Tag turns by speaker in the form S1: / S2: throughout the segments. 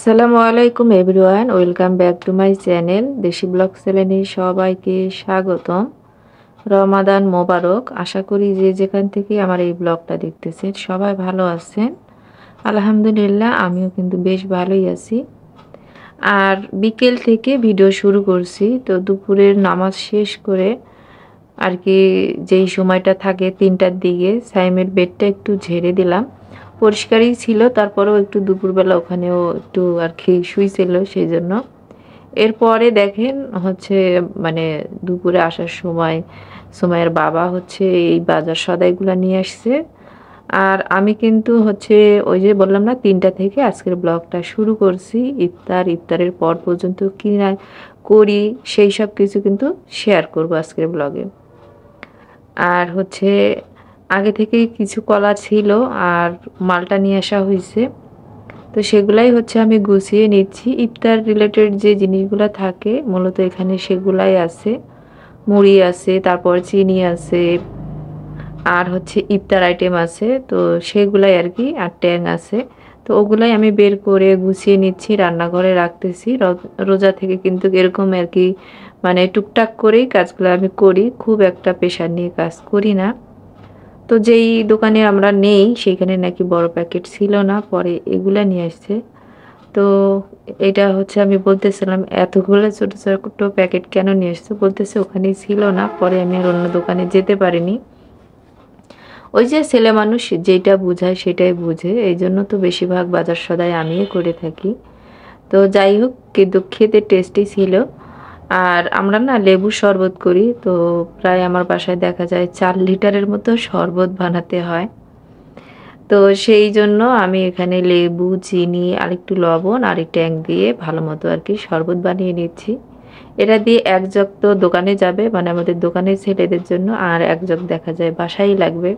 S1: আসসালামু আলাইকুম everyone, welcome back to my channel দেশি ব্লগ চ্যানেলে সবাইকে স্বাগতম। রমাদান মোবারক। আশা করি যে যেখান থেকে আমার এই ব্লগটা দেখতেছেন সবাই ভালো আছেন। আলহামদুলিল্লাহ, আমিও কিন্তু বেশ ভালোই আছি। আর বিকেল থেকে ভিডিও শুরু করছি, তো দুপুরের নামাজ শেষ করে আর কি যেই সময়টা থাকে 3টার দিকে সাইমের বেডটা একটু ঝেড়ে দিলাম। পরিষ্কারই ছিল, তারপরেও একটু দুপুরবেলা ওখানেও একটু আর কি শুইছিল সেই জন্য। এরপরে দেখেন হচ্ছে মানে দুপুরে আসার সময় সময়ের বাবা হচ্ছে এই বাজার সদাইগুলো নিয়ে আসছে। আর আমি কিন্তু হচ্ছে ওই যে বললাম না 3টা থেকে আজকের ব্লগটা শুরু করছি। ইফতারের পর পর্যন্ত কি না করি সেই সব কিছু কিন্তু শেয়ার করব আজকের ব্লগে। আর হচ্ছে আগে থেকেই কিছু কলা ছিল আর মালটা নিয়ে আসা হয়েছে, তো সেগুলাই হচ্ছে আমি গুছিয়ে নিচ্ছি। ইফতার রিলেটেড যে জিনিসগুলো থাকে মূলত এখানে সেগুলাই আছে। মুড়ি আছে, তারপর চিনি আছে, আর হচ্ছে ইফতার আইটেম আছে, তো সেগুলাই আর কি, আর ট্যাং আছে। তো ওগুলাই আমি বের করে গুছিয়ে নিচ্ছি, রান্নাঘরে রাখতেছি। রোজা থেকে কিন্তু এরকম আর কি মানে টুকটাক করেই কাজগুলো আমি করি, খুব একটা প্রেশার নিয়ে কাজ করি না। তো যেই দোকানে আমরা নেই সেখানে নাকি বড় প্যাকেট ছিল না, পরে এগুলা নিয়ে আসছে। তো এটা হচ্ছে আমি বলতেছিলাম এতগুলো ছোট ছোট প্যাকেট কেন নিয়ে আসছে, বলতেছে ওখানেই ছিল না, পরে আমি আর অন্য দোকানে যেতে পারিনি। ওই যে ছেলে মানুষ যেটা বুঝায় সেটাই বুঝে, এই জন্য তো বেশিরভাগ বাজার সদাই আমিই করে থাকি। তো যাই হোক, কিন্তু খেতে টেস্টি ছিল। আর আমরা না লেবুর শরবত করি, তো প্রায় আমার বাসায় দেখা যায় 4 লিটারের মতো শরবত বানাতে হয়। তো সেই জন্য আমি এখানে লেবু, চিনি আর একটু লবণ আর একটু ট্যাং দিয়ে ভালো মতো আর কি শরবত বানিয়ে নিচ্ছি। এটা দিয়ে 1 জগ তো দোকানে যাবে, মানে আমাদের দোকানের ছেলেদের জন্য, আর 1 জগ দেখা যায় বাসায় লাগবে।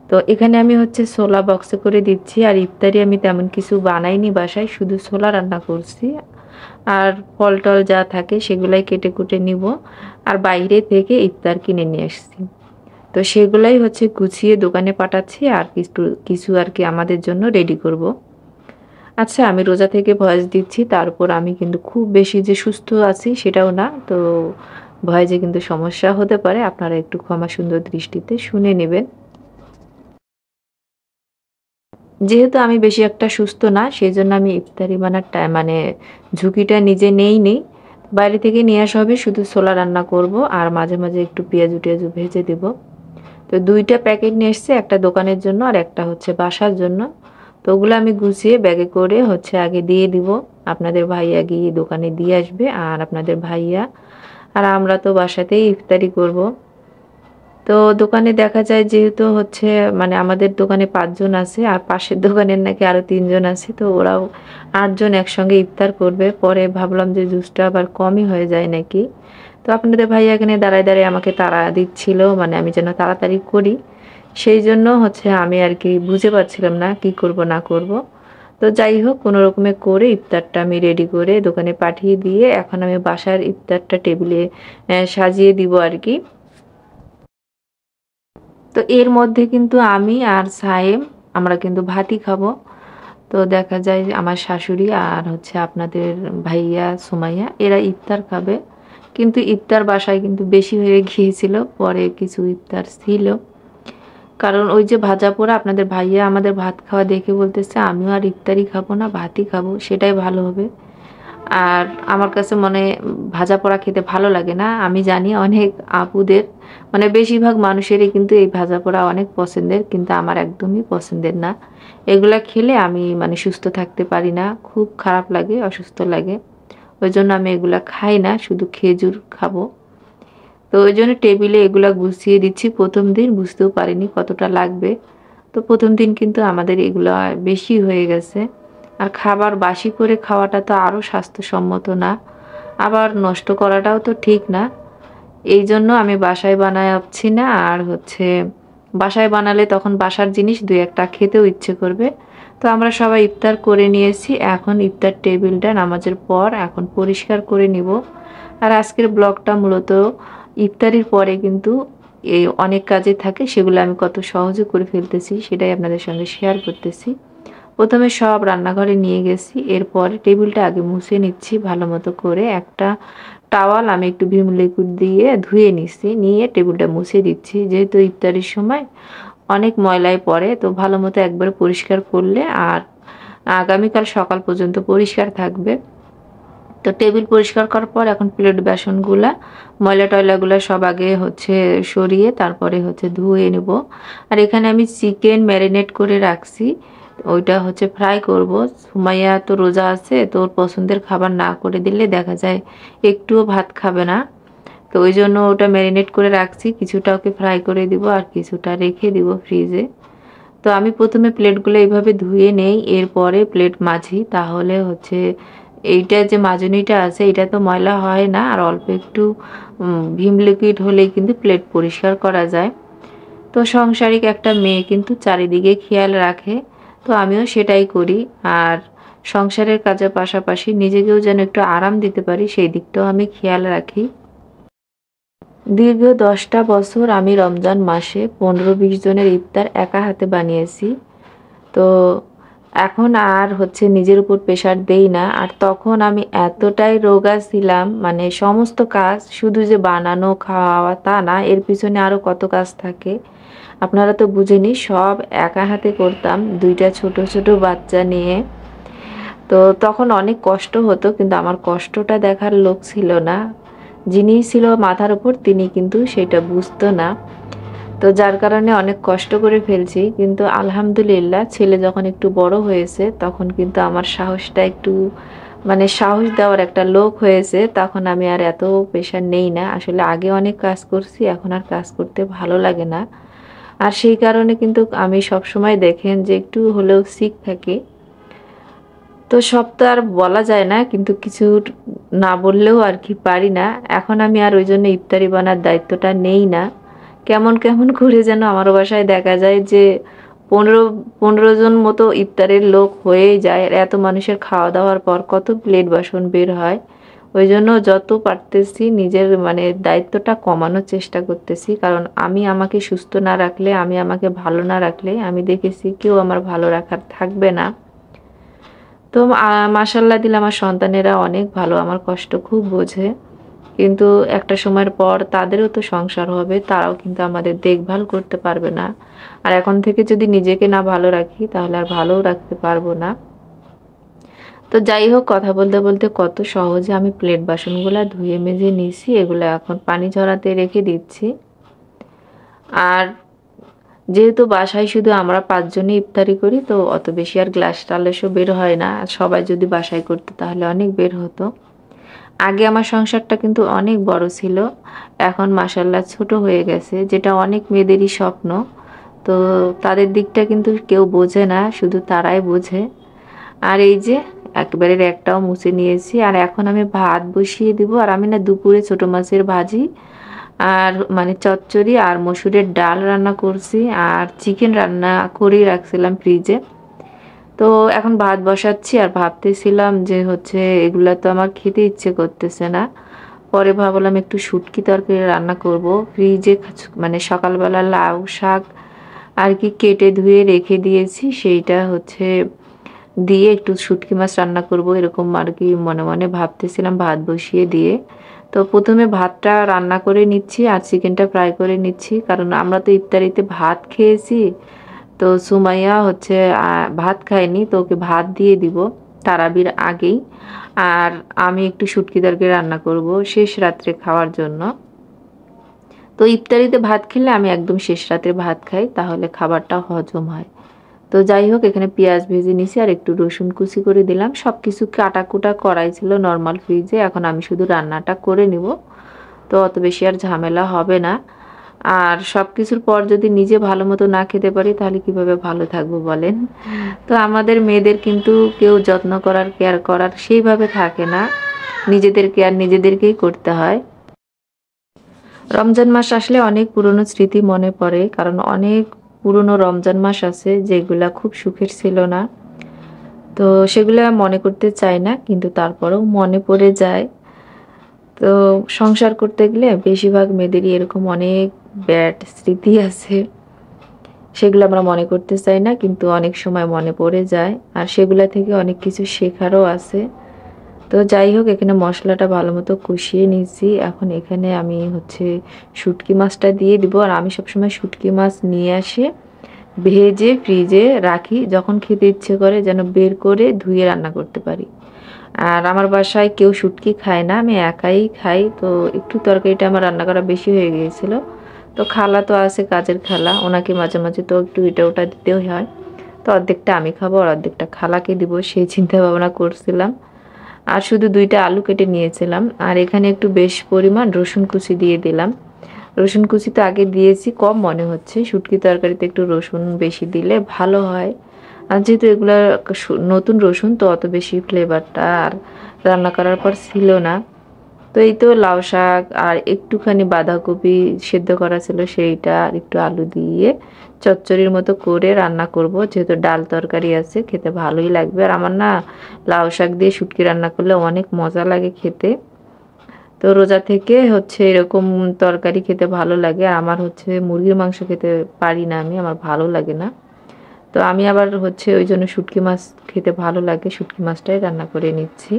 S1: তো এখানে আমি হচ্ছে ছোলা বক্সে করে দিচ্ছি। আর ইফতারি আমি তেমন কিছু বানাইনি বাসায়, শুধু ছোলা রান্না করছি। আর ফল টল যা থাকে সেগুলাই কেটে কুটে নিব। আর বাইরে থেকে ইফতার কিনে নিয়ে আসছি, তো সেগুলাই হচ্ছে গুছিয়ে দোকানে পাঠাচ্ছি। আর কিছু কিছু আর কি আমাদের জন্য রেডি করব। আচ্ছা, আমি রোজা থেকে ভয়েস দিচ্ছি, তারপর আমি কিন্তু খুব বেশি যে সুস্থ আছি সেটাও না, তো ভয়েসে কিন্তু সমস্যা হতে পারে, আপনারা একটু ক্ষমা সুন্দর দৃষ্টিতে শুনে নেবেন। যেহেতু আমি বেশি একটা সুস্থ না, সেই জন্য আমি ইফতারি বানার মানে ঝুঁকিটা নিজে নেই। বাইরে থেকে নিয়ে আসা হবে, শুধু ছোলা রান্না করব আর মাঝে মাঝে একটু পেঁয়াজু টেয়াজু ভেজে দেব। তো 2টা প্যাকেট নিয়ে এসছে, একটা দোকানের জন্য আর একটা হচ্ছে বাসার জন্য। তো ওগুলো আমি গুছিয়ে ব্যাগে করে হচ্ছে আগে দিয়ে দিব। আপনাদের ভাইয়া গিয়ে দোকানে দিয়ে আসবে, আর আপনাদের ভাইয়া আর আমরা তো বাসাতেই ইফতারি করব। তো দোকানে দেখা যায় যেহেতু হচ্ছে মানে আমাদের দোকানে 5 জন আছে, আর পাশের দোকানের নাকি আরো 3 জন আছে, তো ওরাও 8 জন একসঙ্গে ইফতার করবে। পরে ভাবলাম যে জুসটা আবার কমই হয়ে যায় নাকি। তো আপনাদের ভাইয়া এখানে দাঁড়ায় দাঁড়ায় আমাকে তাড়া দিচ্ছিল, মানে আমি যেন তাড়াতাড়ি করি। সেই জন্য হচ্ছে আমি আর কি বুঝে পাচ্ছিলাম না কি করব না করব। তো যাই হোক, কোনো রকমে করে ইফতারটা আমি রেডি করে দোকানে পাঠিয়ে দিয়ে এখন আমি বাসার ইফতারটা টেবিলে সাজিয়ে দিব আর কি। তো এর মধ্যে কিন্তু আমি আর সায়েম আমরা কিন্তু ভাতই খাবো। তো দেখা যায় আমার শাশুড়ি আর হচ্ছে আপনাদের ভাইয়া সুমাইয়া এরা ইফতার খাবে, কিন্তু ইফতার বাসায় কিন্তু বেশি হয়ে গিয়েছিল, পরে কিছু ইফতার ছিল। কারণ ওই যে ভাজা পোড়া আপনাদের ভাইয়া আমাদের ভাত খাওয়া দেখে বলতেছে আমিও আর ইফতারি খাবো না, ভাতই খাবো, সেটাই ভালো হবে। আর আমার কাছে মনে ভাজা পোড়া খেতে ভালো লাগে না। আমি জানি অনেক আপুদের মানে বেশিরভাগ মানুষেরই কিন্তু এই ভাজা পোড়া অনেক পছন্দের, কিন্তু আমার একদমই পছন্দের না। এগুলা খেলে আমি মানে সুস্থ থাকতে পারি না, খুব খারাপ লাগে, অসুস্থ লাগে। ওই জন্য আমি এগুলা খাই না, শুধু খেজুর খাবো। তো ওই জন্য টেবিলে এগুলা গুছিয়ে দিচ্ছি। প্রথম দিন বুঝতেও পারিনি কতটা লাগবে, তো প্রথম দিন কিন্তু আমাদের এগুলা বেশি হয়ে গেছে। আর খাবার বাসি করে খাওয়াটা তো আরও স্বাস্থ্যসম্মত না, আবার নষ্ট করাটাও তো ঠিক না। এই জন্য আমি বাসায় বানাচ্ছি না। আর হচ্ছে বাসায় বানালে তখন বাসার জিনিস 2-1টা খেতেও ইচ্ছে করবে। তো আমরা সবাই ইফতার করে নিয়েছি, এখন ইফতার টেবিলটা নামাজের পর এখন পরিষ্কার করে নিব। আর আজকের ব্লগটা মূলত ইফতারির পরে কিন্তু এই অনেক কাজে থাকে, সেগুলো আমি কত সহজে করে ফেলতেছি সেটাই আপনাদের সঙ্গে শেয়ার করতেছি। প্রথমে সব রান্নাঘরে নিয়ে গেছি, এরপর টেবিলটা আগে মুছে নিচ্ছি ভালো মতো করে। একটা টাওয়াল আমি একটু ভিম লিকুইড দিয়ে ধুয়ে নিচ্ছি, নিয়ে টেবিলটা মুছে দিচ্ছি। যেহেতু ইফতারির সময় অনেক ময়লায় পড়ে, তো ভালো মতো একবার পরিষ্কার করলে আর আগামীকাল সকাল পর্যন্ত পরিষ্কার থাকবে। তো টেবিল পরিষ্কার করার পর এখন প্লেট বাসনগুলা ময়লা টয়লাগুলা সব আগে সরিয়ে তারপরে ধুয়ে নেব। আর এখানে আমি চিকেন ম্যারিনেট করে রাখছি, ওইটা ফ্রাই করব। সুমাইয়া তো রোজা আছে, তো ওর পছন্দের খাবার না করে দিলে দেখা যায় একটুও ভাত খাবে না। তো ওই জন্য ওটা ম্যারিনেট করে রাখছি, কিছুটা ওকে ফ্রাই করে দিব আর কিছুটা রেখে দিব ফ্রিজে। তো আমি প্রথমে প্লেটগুলো এইভাবে ধুয়ে নেই, এরপরে প্লেট মাজি। তাহলে এইটা যে মাজনিটা আছে এটা তো ময়লা হয় না, আর অল্প একটু ভিম লিকুইড হলেই কিন্তু প্লেট পরিষ্কার করা যায়। তো সংসারিক একটা মেয়ে কিন্তু চারিদিকে খেয়াল রাখে, তো আমিও সেটাই করি। আর সংসারের কাজের পাশাপাশি নিজেকেও যেন একটু আরাম দিতে পারি সেই দিকটাও আমি খেয়াল রাখি। দীর্ঘ 10টা বছর আমি রমজান মাসে 15-20 জনের ইফতার একা হাতে বানিয়েছি। তো এখন আর নিজের উপর প্রেশার দেই না। আর তখন আমি এতটাই রোগা ছিলাম, মানে সমস্ত কাজ শুধু যে বানানো খাওয়া তা না, এর পিছনে আরও কত কাজ থাকে আপনারা তো বুঝেনি। সব একা হাতে করতাম, 2টা ছোট ছোট বাচ্চা নিয়ে। তো তখন অনেক কষ্ট হতো, কিন্তু আমার কষ্টটা দেখার লোক ছিল না। যিনি ছিল মাথার উপর তিনি কিন্তু সেটা বুঝতো না। তো যার কারণে অনেক কষ্ট করে ফেলছি। কিন্তু আলহামদুলিল্লাহ ছেলে যখন একটু বড় হয়েছে তখন কিন্তু আমার সাহসটা একটু সাহস দেওয়ার একটা লোক হয়েছে। তখন আমি আর এত প্রেশার নেই না। আসলে আগে অনেক কাজ করছি, এখন আর কাজ করতে ভালো লাগে না। আর সেই কারণে কিন্তু আমি সবসময় দেখেন যে একটু হলেও সিক থাকি। তো সব তো আর বলা যায় না, কিন্তু কিছু না বললেও আর কি পারি না। এখন আমি আর ওই জন্য ইফতারি বানার দায়িত্বটা নেই না। কেমন কেমন করে যেন আমার বাসায় দেখা যায় যে 15 জন মতো ইফতারের লোক হয়েই যায়। এত মানুষের খাওয়া দাওয়ার পর কত প্লেট বাসন বের হয়। ওই জন্য যত পারতেছি নিজের দায়িত্বটা কমানোর চেষ্টা করতেছি। কারণ আমি আমাকে সুস্থ না রাখলে, আমি আমাকে ভালো না রাখলে আমি দেখেছি কেউ আমার ভালো রাখার থাকবে না। তো মাশাআল্লাহ দিলে আমার সন্তানেরা অনেক ভালো, আমার কষ্ট খুব বোঝে। কিন্তু একটা সময়ের পর তাদেরও তো সংসার হবে, তারাও কিন্তু আমাদের দেখভাল করতে পারবে না। আর এখন থেকে যদি নিজেকে না ভালো রাখি তাহলে আর ভালোও রাখতে পারবো না। তো যাই হোক, কথা বলতে বলতে কত সহজে আমি প্লেট বাসনগুলো ধুয়ে মেজে নিয়েছি, এগুলো এখন পানি ঝরাতে রেখে দিচ্ছি। আর যেহেতু বাসায় শুধু আমরা 5 জনই ইফতারি করি, তো অত বেশি আর গ্লাস টালেসও বের হয় না। আর সবাই যদি বাসায় করতো তাহলে অনেক বের হতো। আগে আমার সংসারটা কিন্তু অনেক বড় ছিল, এখন মাশাআল্লাহ ছোট হয়ে গেছে, যেটা অনেক মেয়েদেরই স্বপ্ন। তো তাদের দিকটা কিন্তু কেউ বোঝে না, শুধু তারাই বোঝে। আর এই যে একবারে একটাও মুছে নিয়েছি। আর এখন আমি ভাত বসিয়ে দিব। আর আমি না দুপুরে ছোট মাছের ভাজি আর চচ্চড়ি আর মসুরের ডাল রান্না করছি, আর চিকেন রান্না করেই রাখছিলাম ফ্রিজে। তো এখন ভাত বসাচ্ছি আর ভাবতেছিলাম যে এগুলা তো আমার খেতে ইচ্ছে করতেছে না। পরে ভাবলাম একটু শুটকি তরকারি রান্না করব। ফ্রিজে সকালবেলা লাউ শাক আর কি কেটে ধুয়ে রেখে দিয়েছি, সেইটা দিয়ে একটু শুটকি মাছ রান্না করব এরকম আর কি মনে মনে ভাবতেছিলাম ভাত বসিয়ে দিয়ে। তো প্রথমে ভাতটা রান্না করে নিচ্ছি আর চিকেনটা ফ্রাই করে নিচ্ছি, কারণ আমরা তো ইফতারিতে ভাত খেয়েছি। তো সুমাইয়া ভাত খায়নি, তো ওকে ভাত দিয়ে দিব তারাবির আগেই। আর আমি একটু শুটকি তরকারি রান্না করব শেষ রাত্রে খাওয়ার জন্য। তো ইফতারিতে ভাত খেলে আমি একদম শেষ রাত্রে ভাত খাই, তাহলে খাবারটা হজম হয়। তো যাই হোক, এখানে পেঁয়াজ ভেজে নিছি আর একটু রসুন কুচি করে দিলাম। সবকিছু কাটাকুটা করাই ছিল নর্মাল ফ্রিজে, এখন আমি শুধু রান্নাটা করে নিব। তো অত বেশি আর ঝামেলা হবে না। আর সবকিছুর পর যদি নিজে ভালো মতো না খেতে পারি তাহলে কিভাবে ভালো থাকবো বলেন। তো আমাদের মেয়েদের কিন্তু কেউ যত্ন করার কেয়ার করার সেইভাবে থাকে না, নিজেদের কেয়ার নিজেদেরকেই করতে হয়। রমজান মাস আসলে অনেক পুরনো স্মৃতি মনে পড়ে, কারণ অনেক পুরনো রমজান মাস আছে যেগুলা খুব সুখের ছিল না। তো সেগুলা মনে করতে চাই না, কিন্তু তারপরেও মনে পড়ে যায়। তো সংসার করতে গেলে বেশিরভাগ মেয়েদেরই এরকম অনেক ব্যাড স্মৃতি আছে, সেগুলো আমরা মনে করতে চাই না, কিন্তু অনেক সময় মনে পড়ে যায়। আর সেগুলা থেকে অনেক কিছু শেখারও আছে। তো যাই হোক, এখানে মশলাটা ভালো মতো কষিয়ে নিয়েছি। এখন এখানে আমি শুটকি মাছটা দিয়ে দিব। আর আমি সবসময় শুটকি মাছ নিয়ে আসি, ভেজে ফ্রিজে রাখি, যখন খেতে ইচ্ছে করে যেন বের করে ধুয়ে রান্না করতে পারি। আর আমার বাসায় কেউ শুটকি খায় না, আমি একাই খাই। তো একটু তরকারিটা আমার রান্না করা বেশি হয়ে গিয়েছিল। তো খালা তো আছে, কাজের খালা, ওনাকে মাঝে মাঝে তো একটু এটা ওটা দিতেও হয়। তো অর্ধেকটা আমি খাবো আর অর্ধেকটা খালাকে দিব, সেই চিন্তা ভাবনা করছিলাম। আর শুধু 2টা আলু কেটে নিয়েছিলাম। আর এখানে একটু বেশ পরিমাণ রসুন কুচি দিয়ে দিলাম। রসুন কুচি তো আগে দিয়েছি, কম মনে হচ্ছে। শুটকি তরকারিতে একটু রসুন বেশি দিলে ভালো হয়। আর যেহেতু এগুলা নতুন রসুন, তো অত বেশি ফ্লেভারটা আর রান্না করার পর ছিল না। তো এই তো লাউ শাক আর একটুখানি বাঁধাকপি সেদ্ধ করা ছিল, সেইটা আর একটু আলু দিয়ে চচ্চড়ির মতো করে রান্না করব। যেহেতু ডাল তরকারি আছে, খেতে ভালোই লাগবে। আর আমার না লাউ শাক দিয়ে শুটকি রান্না করলে অনেক মজা লাগে খেতে। তো রোজা থেকে এরকম তরকারি খেতে ভালো লাগে। আর আমার মুরগির মাংস খেতে পারি না আমি, আমার ভালো লাগে না। তো আমি আবার ওই জন্য শুটকি মাছ খেতে ভালো লাগে, শুটকি মাছটাই রান্না করে নিচ্ছি।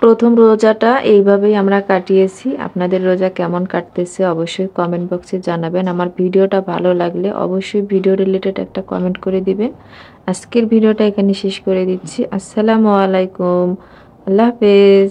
S1: প্রথম রোজাটা এইভাবেই আমরা কাটিয়েছি। আপনাদের রোজা কেমন কাটতেছে অবশ্যই কমেন্ট বক্সে জানাবেন। আমার ভিডিওটা ভালো লাগলে অবশ্যই ভিডিও রিলেটেড একটা কমেন্ট করে দিবেন। আজকের ভিডিওটা এখানে শেষ করে দিচ্ছি। আসসালামু আলাইকুম, আল্লাহ হাফেজ।